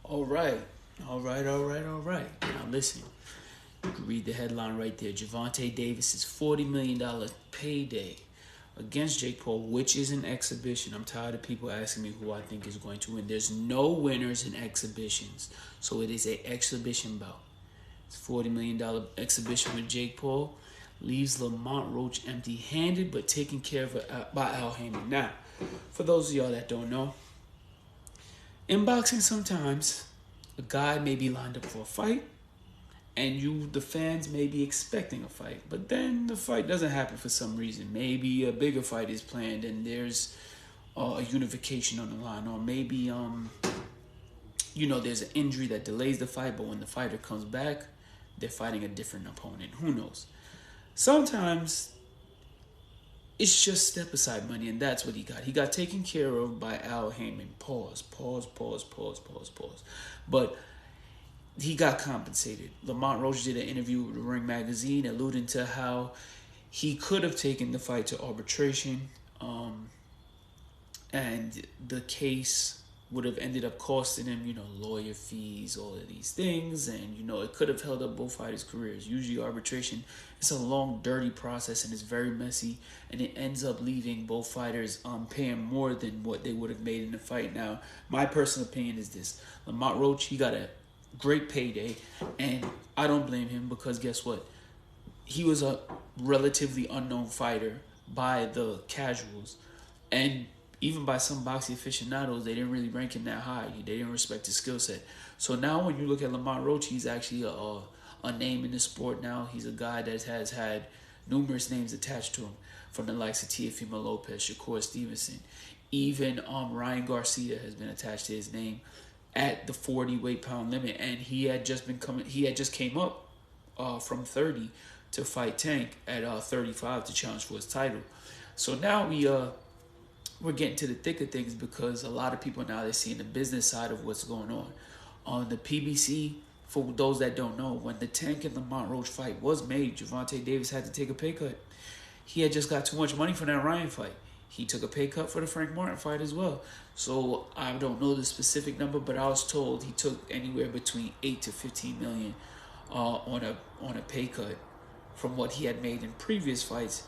All right. All right. Now listen. You can read the headline right there. Gervonta Davis's $40 million payday against Jake Paul, which is an exhibition. I'm tired of people asking me who I think is going to win. There's no winners in exhibitions. So it is an exhibition bout. It's $40 million exhibition with Jake Paul. Leaves Lamont Roach empty-handed, but taken care of by Haymon. Now, for those of y'all that don't know, in boxing sometimes a guy may be lined up for a fight, and you, the fans, may be expecting a fight, but then the fight doesn't happen for some reason. Maybe a bigger fight is planned, and there's a unification on the line, or maybe there's an injury that delays the fight, but when the fighter comes back, they're fighting a different opponent. Who knows? Sometimes it's just step aside money, and that's what he got. He got taken care of by Haymon. Pause. But he got compensated. Lamont Roach did an interview with Ring Magazine alluding to how he could have taken the fight to arbitration, and the case would have ended up costing him, lawyer fees, all of these things, and, it could have held up both fighters' careers. Usually arbitration, it's a long, dirty process, and it's very messy, and it ends up leaving both fighters paying more than what they would have made in the fight. Now, my personal opinion is this. Lamont Roach, he got a great payday, and I don't blame him because guess what? He was a relatively unknown fighter by the casuals, and even by some boxing aficionados, they didn't really rank him that high. They didn't respect his skill set. So now when you look at Lamont Roach, he's actually a name in the sport now. He's a guy that has had numerous names attached to him, from the likes of Teofimo Lopez, Shakur Stevenson. Even Ryan Garcia has been attached to his name at the 40 weight pound limit, and he had just came up from 30 to fight Tank at 35 to challenge for his title. So now we're getting to the thick of things because a lot of people now, they're seeing the business side of what's going on. On the PBC, for those that don't know, when the Tank and Lamont Roach fight was made, Gervonta Davis had to take a pay cut. He had just got too much money from that Ryan fight. He took a pay cut for the Frank Martin fight as well. So I don't know the specific number, but I was told he took anywhere between 8 to 15 million on a pay cut from what he had made in previous fights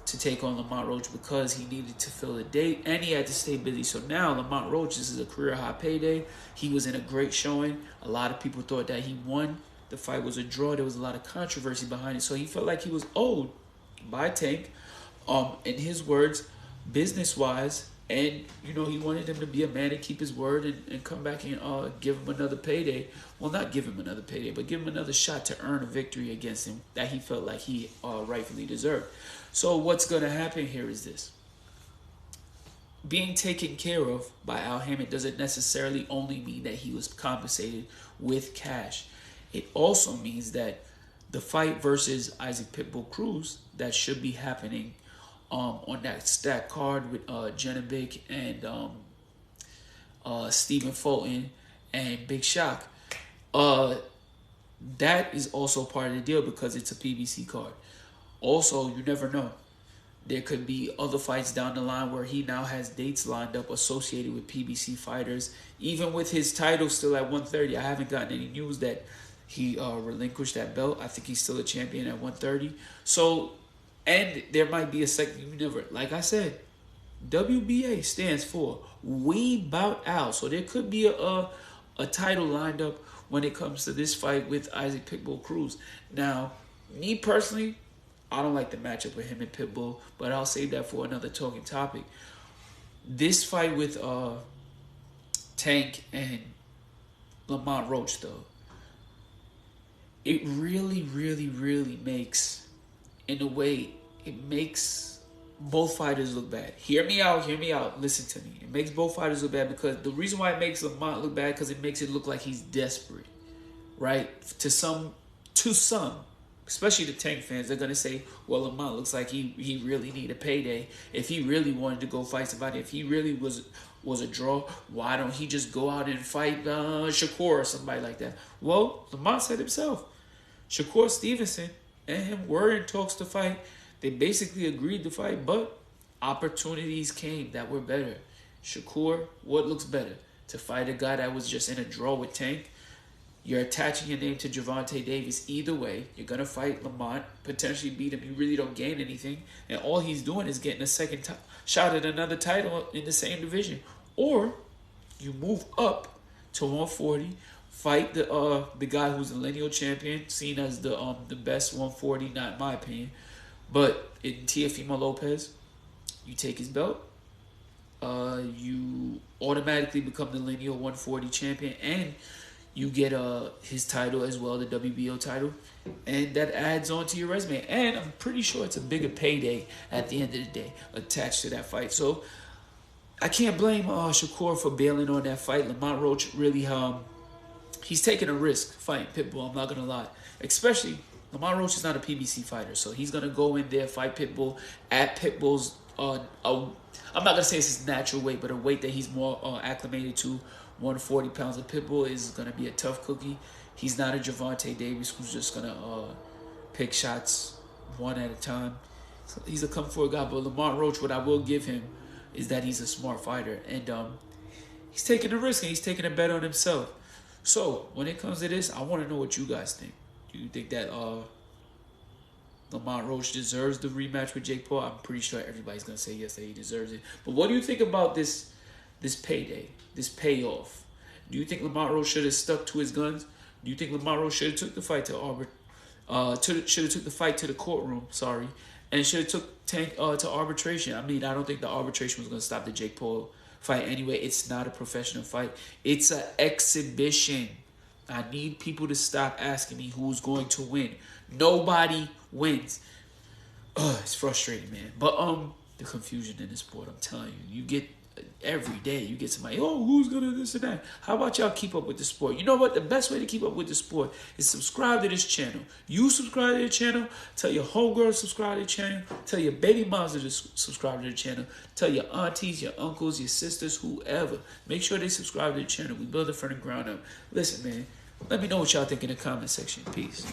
to take on Lamont Roach because he needed to fill the date and he had to stay busy. So now Lamont Roach, this is a career high payday. He was in a great showing. A lot of people thought that he won. The fight was a draw. There was a lot of controversy behind it. So he felt like he was owed by Tank, in his words, business-wise. And, he wanted him to be a man and keep his word and come back and give him another payday. Well, not give him another payday, but give him another shot to earn a victory against him that he felt like he rightfully deserved. So what's going to happen here is this. Being taken care of by Haymon doesn't necessarily only mean that he was compensated with cash. It also means that the fight versus Isaac Pitbull Cruz that should be happening on that stack card with Genovic and Stephen Fulton and Big Shock, that is also part of the deal because it's a PBC card. Also, you never know. There could be other fights down the line where he now has dates lined up associated with PBC fighters. Even with his title still at 130, I haven't gotten any news that he relinquished that belt. I think he's still a champion at 130. So, and there might be a second, you never, like I said, WBA stands for We Bout Out. So there could be a title lined up when it comes to this fight with Isaac Pitbull Cruz. Now, me personally, I don't like the matchup with him and Pitbull, but I'll save that for another talking topic. This fight with Tank and Lamont Roach, though, it really makes, in a way, it makes both fighters look bad. Hear me out, listen to me. It makes both fighters look bad because the reason why it makes Lamont look bad because it makes it look like he's desperate, right? To some, especially the Tank fans, they're going to say, well, Lamont looks like he really need a payday. If he really wanted to go fight somebody, if he really was a draw, why don't he just go out and fight Shakur or somebody like that? Well, Lamont said himself, Shakur Stevenson and him were in talks to fight. They basically agreed to fight, but opportunities came that were better. Shakur, what looks better? to fight a guy that was just in a draw with Tank. You're attaching your name to Gervonta Davis. Either way, you're going to fight Lamont, potentially beat him. You really don't gain anything. And all he's doing is getting a second shot at another title in the same division. Or you move up to 140, fight the guy who's the lineal champion, seen as the best 140, not in my opinion. But in Teofimo Lopez, you take his belt. You automatically become the lineal 140 champion, and you get his title as well, the WBO title, and that adds on to your resume. And I'm pretty sure it's a bigger payday at the end of the day attached to that fight. So I can't blame Shakur for bailing on that fight. Lamont Roach really, he's taking a risk fighting Pitbull, I'm not going to lie. Especially, Lamont Roach is not a PBC fighter, so he's going to go in there, fight Pitbull at Pitbull's, I'm not going to say it's his natural weight, but a weight that he's more acclimated to. 140 pounds of Pitbull is going to be a tough cookie. He's not a Gervonta Davis who's just going to pick shots one at a time. So he's a come-forward guy. But Lamont Roach, what I will give him is that he's a smart fighter. And he's taking a risk and he's taking a bet on himself. So when it comes to this, I want to know what you guys think. Do you think that Lamont Roach deserves the rematch with Jake Paul? I'm pretty sure everybody's going to say yes, that he deserves it. But what do you think about this payday, this payoff? Do you think Lamont Roach should have stuck to his guns? Do you think Lamont Roach should have took the fight to the courtroom? Sorry, and should have took Tank to arbitration? I mean, I don't think the arbitration was going to stop the Jake Paul fight anyway. It's not a professional fight. It's an exhibition. I need people to stop asking me who's going to win. Nobody wins. It's frustrating, man. But the confusion in this sport, I'm telling you, you get every day. You get somebody, who's gonna this and that. How about y'all keep up with the sport? You know what? The best way to keep up with the sport is subscribe to this channel. You subscribe to the channel. Tell your homegirls to subscribe to the channel. Tell your baby moms to subscribe to the channel. Tell your aunties, your uncles, your sisters, whoever. Make sure they subscribe to the channel. We build it from the ground up. Listen, man. Let me know what y'all think in the comment section. Peace.